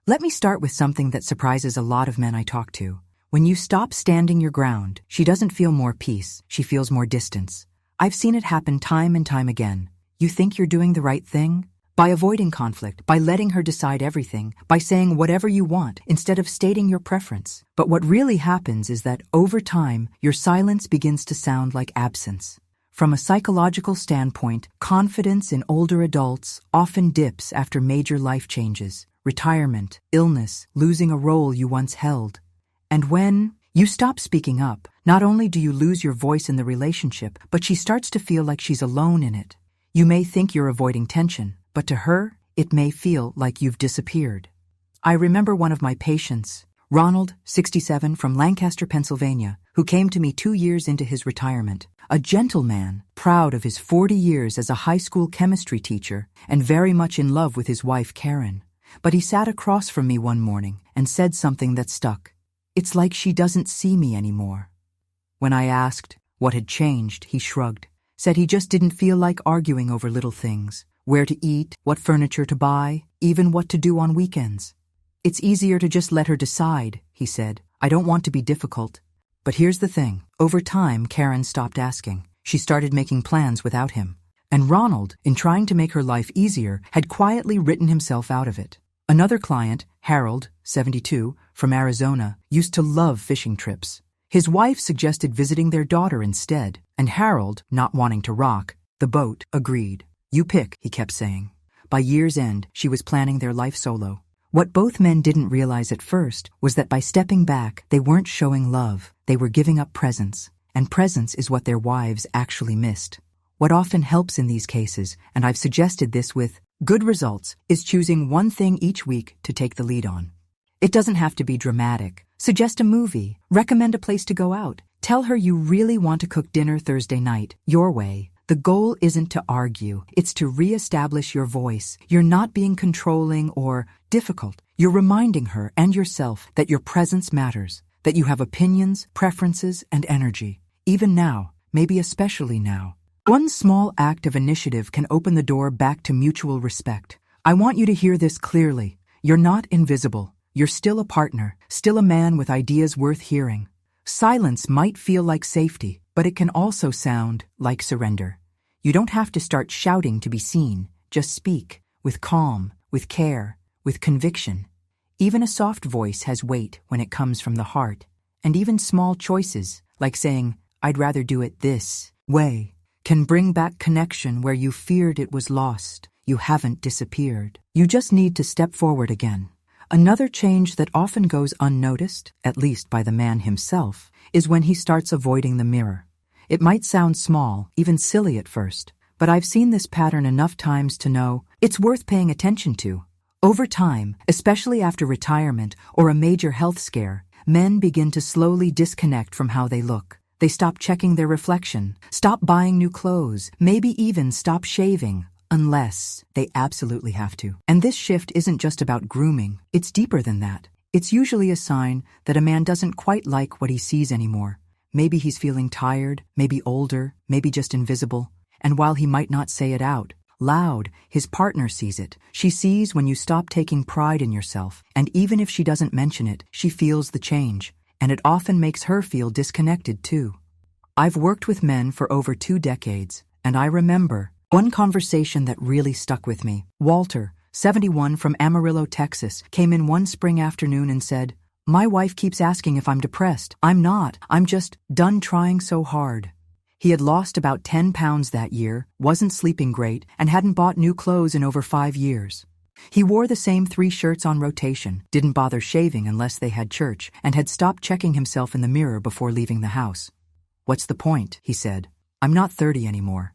Let me start with something that surprises a lot of men I talk to. When you stop standing your ground, she doesn't feel more peace, she feels more distance. I've seen it happen time and time again. You think you're doing the right thing? By avoiding conflict, by letting her decide everything, by saying whatever you want instead of stating your preference. But what really happens is that over time, your silence begins to sound like absence. From a psychological standpoint, confidence in older adults often dips after major life changes, retirement, illness, losing a role you once held. And when you stop speaking up, not only do you lose your voice in the relationship, but she starts to feel like she's alone in it. You may think you're avoiding tension, but to her, it may feel like you've disappeared. I remember one of my patients, Ronald, 67, from Lancaster, Pennsylvania, who came to me 2 years into his retirement. A gentleman, proud of his 40 years as a high school chemistry teacher and very much in love with his wife, Karen. But he sat across from me one morning and said something that stuck. It's like she doesn't see me anymore. When I asked what had changed, he shrugged, said he just didn't feel like arguing over little things, where to eat, what furniture to buy, even what to do on weekends. It's easier to just let her decide, he said. I don't want to be difficult. But here's the thing. Over time, Karen stopped asking. She started making plans without him. And Ronald, in trying to make her life easier, had quietly written himself out of it. Another client, Harold, 72, from Arizona, used to love fishing trips. His wife suggested visiting their daughter instead, and Harold, not wanting to rock the boat, agreed. You pick, he kept saying. By year's end, she was planning their life solo. What both men didn't realize at first was that by stepping back, they weren't showing love, they were giving up presence, and presence is what their wives actually missed. What often helps in these cases, and I've suggested this with good results, is choosing one thing each week to take the lead on. It doesn't have to be dramatic. Suggest a movie, recommend a place to go out, tell her you really want to cook dinner Thursday night, your way. The goal isn't to argue, it's to re-establish your voice. You're not being controlling or difficult. You're reminding her and yourself that your presence matters, that you have opinions, preferences, and energy. Even now, maybe especially now. One small act of initiative can open the door back to mutual respect. I want you to hear this clearly. You're not invisible. You're still a partner, still a man with ideas worth hearing. Silence might feel like safety, but it can also sound like surrender. You don't have to start shouting to be seen. Just speak, with calm, with care, with conviction. Even a soft voice has weight when it comes from the heart. And even small choices, like saying, I'd rather do it this way, can bring back connection where you feared it was lost. You haven't disappeared. You just need to step forward again. Another change that often goes unnoticed, at least by the man himself, is when he starts avoiding the mirror. It might sound small, even silly at first, but I've seen this pattern enough times to know it's worth paying attention to. Over time, especially after retirement or a major health scare, men begin to slowly disconnect from how they look. They stop checking their reflection, stop buying new clothes, maybe even stop shaving. Unless they absolutely have to. And this shift isn't just about grooming, it's deeper than that. It's usually a sign that a man doesn't quite like what he sees anymore. Maybe he's feeling tired, maybe older, maybe just invisible. And while he might not say it out loud, his partner sees it. She sees when you stop taking pride in yourself, and even if she doesn't mention it, she feels the change. And it often makes her feel disconnected too. I've worked with men for over 2 decades, and I remember one conversation that really stuck with me. Walter, 71, from Amarillo, Texas, came in one spring afternoon and said, My wife keeps asking if I'm depressed. I'm not. I'm just done trying so hard. He had lost about 10 pounds that year, wasn't sleeping great, and hadn't bought new clothes in over 5 years. He wore the same 3 shirts on rotation, didn't bother shaving unless they had church, and had stopped checking himself in the mirror before leaving the house. What's the point? He said. I'm not 30 anymore.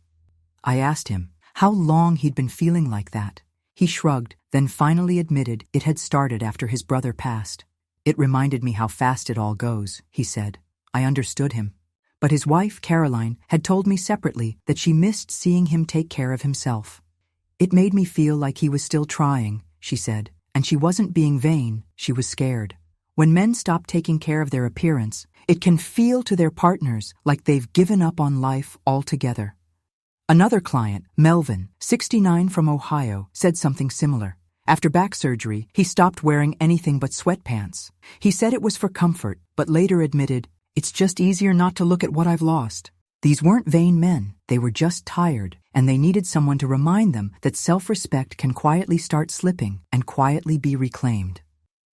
I asked him how long he'd been feeling like that. He shrugged, then finally admitted it had started after his brother passed. It reminded me how fast it all goes, he said. I understood him. But his wife, Caroline, had told me separately that she missed seeing him take care of himself. It made me feel like he was still trying, she said, and she wasn't being vain, she was scared. When men stop taking care of their appearance, it can feel to their partners like they've given up on life altogether. Another client, Melvin, 69, from Ohio, said something similar. After back surgery, he stopped wearing anything but sweatpants. He said it was for comfort, but later admitted, "It's just easier not to look at what I've lost." These weren't vain men, they were just tired, and they needed someone to remind them that self-respect can quietly start slipping and quietly be reclaimed.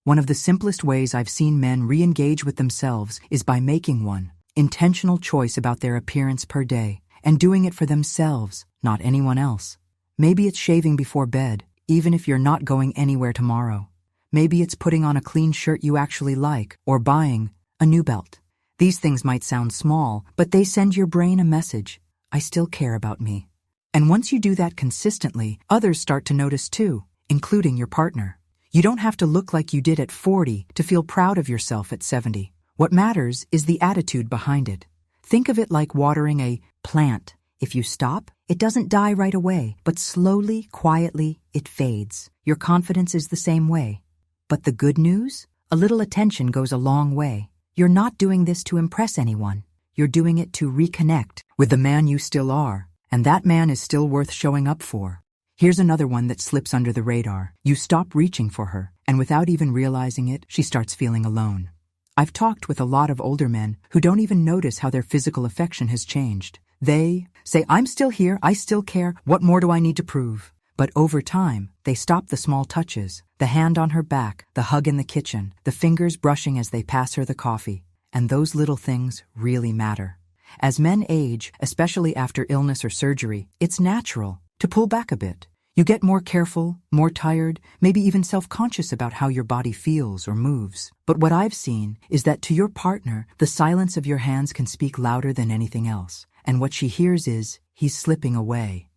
One of the simplest ways I've seen men re-engage with themselves is by making one intentional choice about their appearance per day, and doing it for themselves, not anyone else. Maybe it's shaving before bed, even if you're not going anywhere tomorrow. Maybe it's putting on a clean shirt you actually like, or buying a new belt. These things might sound small, but they send your brain a message: I still care about me. And once you do that consistently, others start to notice too, including your partner. You don't have to look like you did at 40 to feel proud of yourself at 70. What matters is the attitude behind it. Think of it like watering a plant. If you stop, it doesn't die right away, but slowly, quietly, it fades. Your confidence is the same way. But the good news? A little attention goes a long way. You're not doing this to impress anyone. You're doing it to reconnect with the man you still are, and that man is still worth showing up for. Here's another one that slips under the radar. You stop reaching for her, and without even realizing it, she starts feeling alone. I've talked with a lot of older men who don't even notice how their physical affection has changed. They say, "I'm still here, I still care, what more do I need to prove?" But over time, they stop the small touches, the hand on her back, the hug in the kitchen, the fingers brushing as they pass her the coffee. And those little things really matter. As men age, especially after illness or surgery, it's natural to pull back a bit. You get more careful, more tired, maybe even self-conscious about how your body feels or moves. But what I've seen is that to your partner, the silence of your hands can speak louder than anything else. And what she hears is, he's slipping away.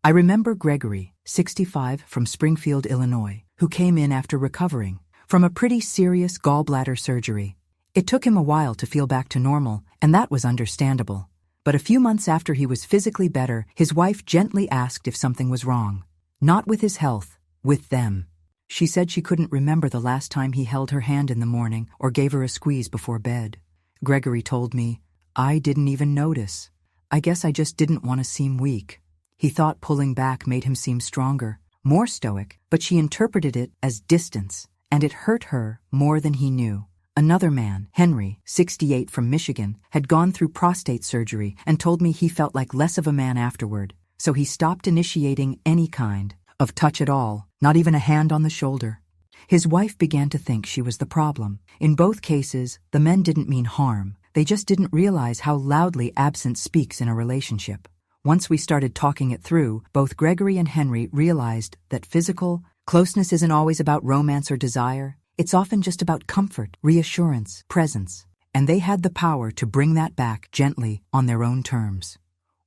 I remember Gregory, 65, from Springfield, Illinois, who came in after recovering from a pretty serious gallbladder surgery. It took him a while to feel back to normal, and that was understandable. But a few months after he was physically better, his wife gently asked if something was wrong. Not with his health, with them. She said she couldn't remember the last time he held her hand in the morning or gave her a squeeze before bed. Gregory told me, "I didn't even notice. I guess I just didn't want to seem weak." He thought pulling back made him seem stronger, more stoic, but she interpreted it as distance, and it hurt her more than he knew. Another man, Henry, 68, from Michigan, had gone through prostate surgery and told me he felt like less of a man afterward, so he stopped initiating any kind of touch at all, not even a hand on the shoulder. His wife began to think she was the problem. In both cases, the men didn't mean harm. They just didn't realize how loudly absence speaks in a relationship. Once we started talking it through, both Gregory and Henry realized that physical closeness isn't always about romance or desire. It's often just about comfort, reassurance, presence. And they had the power to bring that back gently on their own terms.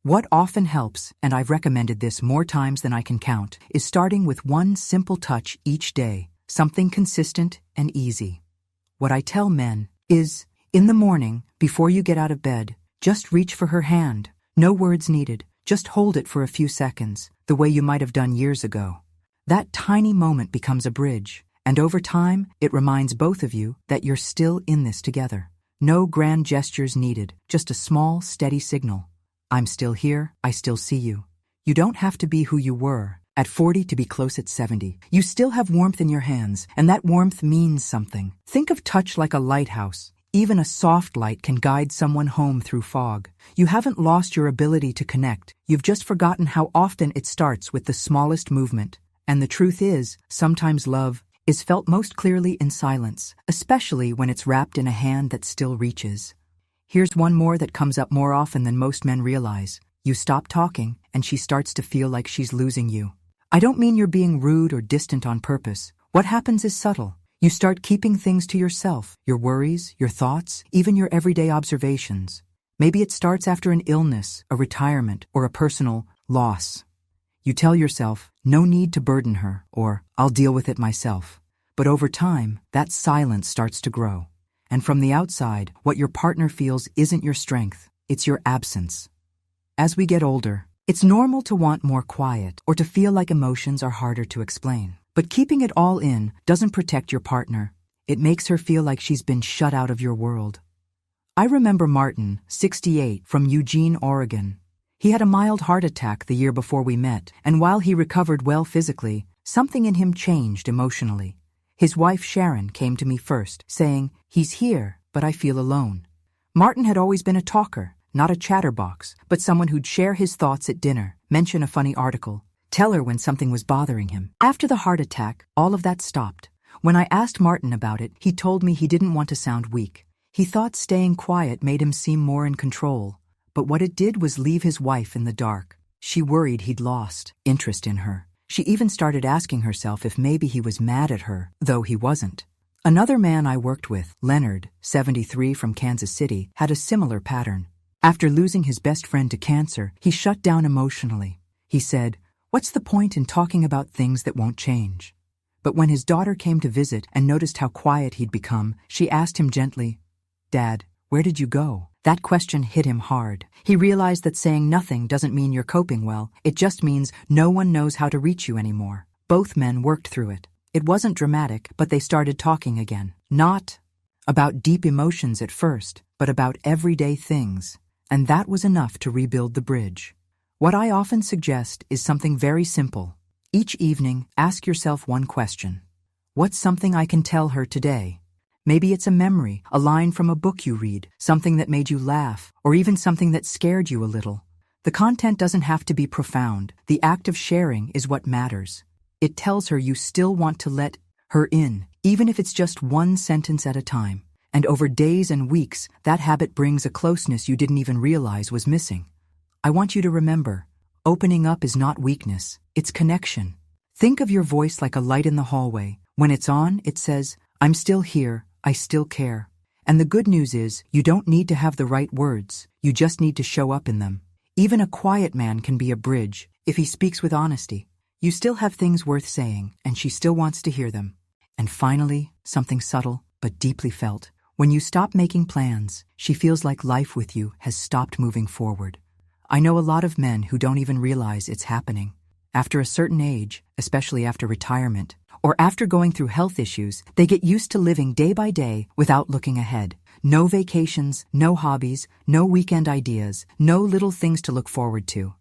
What often helps, and I've recommended this more times than I can count, is starting with one simple touch each day, something consistent and easy. What I tell men is, in the morning, before you get out of bed, just reach for her hand. No words needed. Just hold it for a few seconds, the way you might have done years ago. That tiny moment becomes a bridge, and over time, it reminds both of you that you're still in this together. No grand gestures needed, just a small, steady signal. I'm still here, I still see you. You don't have to be who you were at 40 to be close at 70. You still have warmth in your hands, and that warmth means something. Think of touch like a lighthouse. Even a soft light can guide someone home through fog. You haven't lost your ability to connect. You've just forgotten how often it starts with the smallest movement. And the truth is, sometimes love is felt most clearly in silence, especially when it's wrapped in a hand that still reaches. Here's one more that comes up more often than most men realize. You stop talking, and she starts to feel like she's losing you. I don't mean you're being rude or distant on purpose. What happens is subtle. You start keeping things to yourself, your worries, your thoughts, even your everyday observations. Maybe it starts after an illness, a retirement, or a personal loss. You tell yourself, no need to burden her, or I'll deal with it myself. But over time, that silence starts to grow. And from the outside, what your partner feels isn't your strength, it's your absence. As we get older, it's normal to want more quiet or to feel like emotions are harder to explain. But keeping it all in doesn't protect your partner. It makes her feel like she's been shut out of your world. I remember Martin, 68, from Eugene, Oregon. He had a mild heart attack the year before we met, and while he recovered well physically, something in him changed emotionally. His wife Sharon came to me first, saying, "He's here, but I feel alone." Martin had always been a talker, not a chatterbox, but someone who'd share his thoughts at dinner, mention a funny article, tell her when something was bothering him. After the heart attack, all of that stopped. When I asked Martin about it, he told me he didn't want to sound weak. He thought staying quiet made him seem more in control, but what it did was leave his wife in the dark. She worried he'd lost interest in her. She even started asking herself if maybe he was mad at her, though he wasn't. Another man I worked with, Leonard, 73 from Kansas City, had a similar pattern. After losing his best friend to cancer, he shut down emotionally. He said, "What's the point in talking about things that won't change?" But when his daughter came to visit and noticed how quiet he'd become, she asked him gently, "Dad, where did you go?" That question hit him hard. He realized that saying nothing doesn't mean you're coping well. It just means no one knows how to reach you anymore. Both men worked through it. It wasn't dramatic, but they started talking again. Not about deep emotions at first, but about everyday things. And that was enough to rebuild the bridge. What I often suggest is something very simple. Each evening, ask yourself one question. What's something I can tell her today? Maybe it's a memory, a line from a book you read, something that made you laugh, or even something that scared you a little. The content doesn't have to be profound. The act of sharing is what matters. It tells her you still want to let her in, even if it's just one sentence at a time. And over days and weeks, that habit brings a closeness you didn't even realize was missing. I want you to remember, opening up is not weakness, it's connection. Think of your voice like a light in the hallway. When it's on, it says, "I'm still here, I still care." And the good news is, you don't need to have the right words, you just need to show up in them. Even a quiet man can be a bridge, if he speaks with honesty. You still have things worth saying, and she still wants to hear them. And finally, something subtle, but deeply felt. When you stop making plans, she feels like life with you has stopped moving forward. I know a lot of men who don't even realize it's happening. After a certain age, especially after retirement, or after going through health issues, they get used to living day by day without looking ahead. No vacations, no hobbies, no weekend ideas, no little things to look forward to.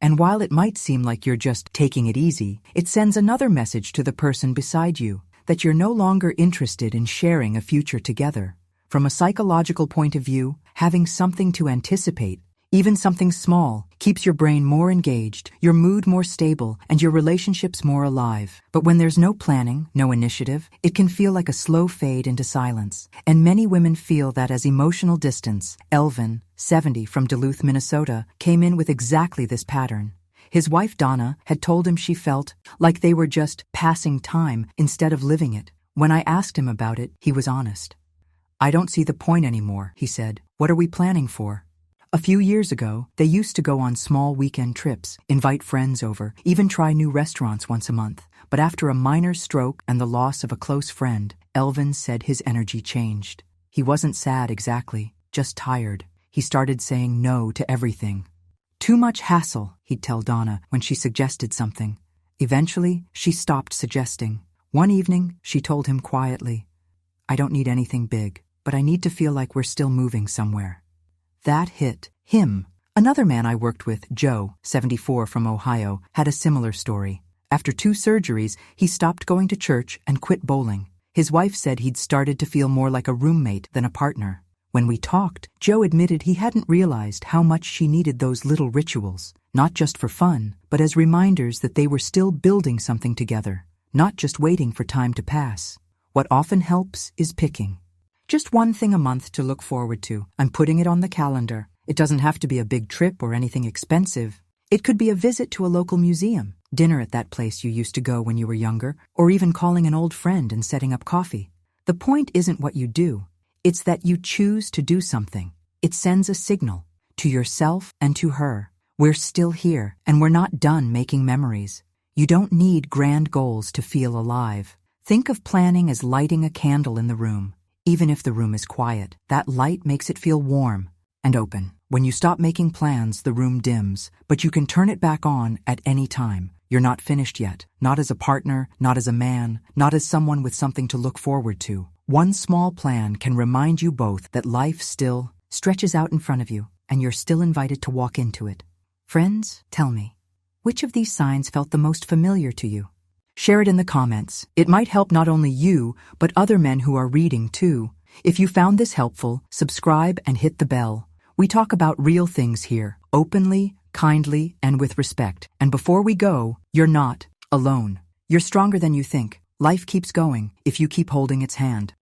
And while it might seem like you're just taking it easy, it sends another message to the person beside you, that you're no longer interested in sharing a future together. From a psychological point of view, having something to anticipate, even something small, keeps your brain more engaged, your mood more stable, and your relationships more alive. But when there's no planning, no initiative, it can feel like a slow fade into silence. And many women feel that as emotional distance. Elvin, 70 from Duluth, Minnesota, came in with exactly this pattern. His wife Donna had told him she felt like they were just passing time instead of living it. When I asked him about it, he was honest. "I don't see the point anymore," he said. "What are we planning for?" A few years ago, they used to go on small weekend trips, invite friends over, even try new restaurants once a month. But after a minor stroke and the loss of a close friend, Elvin said his energy changed. He wasn't sad exactly, just tired. He started saying no to everything. "Too much hassle," he'd tell Donna when she suggested something. Eventually, she stopped suggesting. One evening, she told him quietly, "I don't need anything big, but I need to feel like we're still moving somewhere." That hit him. Another man I worked with, Joe, 74 from Ohio, had a similar story. After 2 surgeries, he stopped going to church and quit bowling. His wife said he'd started to feel more like a roommate than a partner. When we talked, Joe admitted he hadn't realized how much she needed those little rituals, not just for fun, but as reminders that they were still building something together, not just waiting for time to pass. What often helps is picking. Just one thing a month to look forward to. I'm putting it on the calendar. It doesn't have to be a big trip or anything expensive. It could be a visit to a local museum, dinner at that place you used to go when you were younger, or even calling an old friend and setting up coffee. The point isn't what you do. It's that you choose to do something. It sends a signal to yourself and to her. We're still here, and we're not done making memories. You don't need grand goals to feel alive. Think of planning as lighting a candle in the room. Even if the room is quiet, that light makes it feel warm and open. When you stop making plans, the room dims, but you can turn it back on at any time. You're not finished yet. Not as a partner, not as a man, not as someone with something to look forward to. One small plan can remind you both that life still stretches out in front of you, and you're still invited to walk into it. Friends, tell me, which of these signs felt the most familiar to you? Share it in the comments. It might help not only you, but other men who are reading too. If you found this helpful, subscribe and hit the bell. We talk about real things here, openly, kindly, and with respect. And before we go, you're not alone. You're stronger than you think. Life keeps going if you keep holding its hand.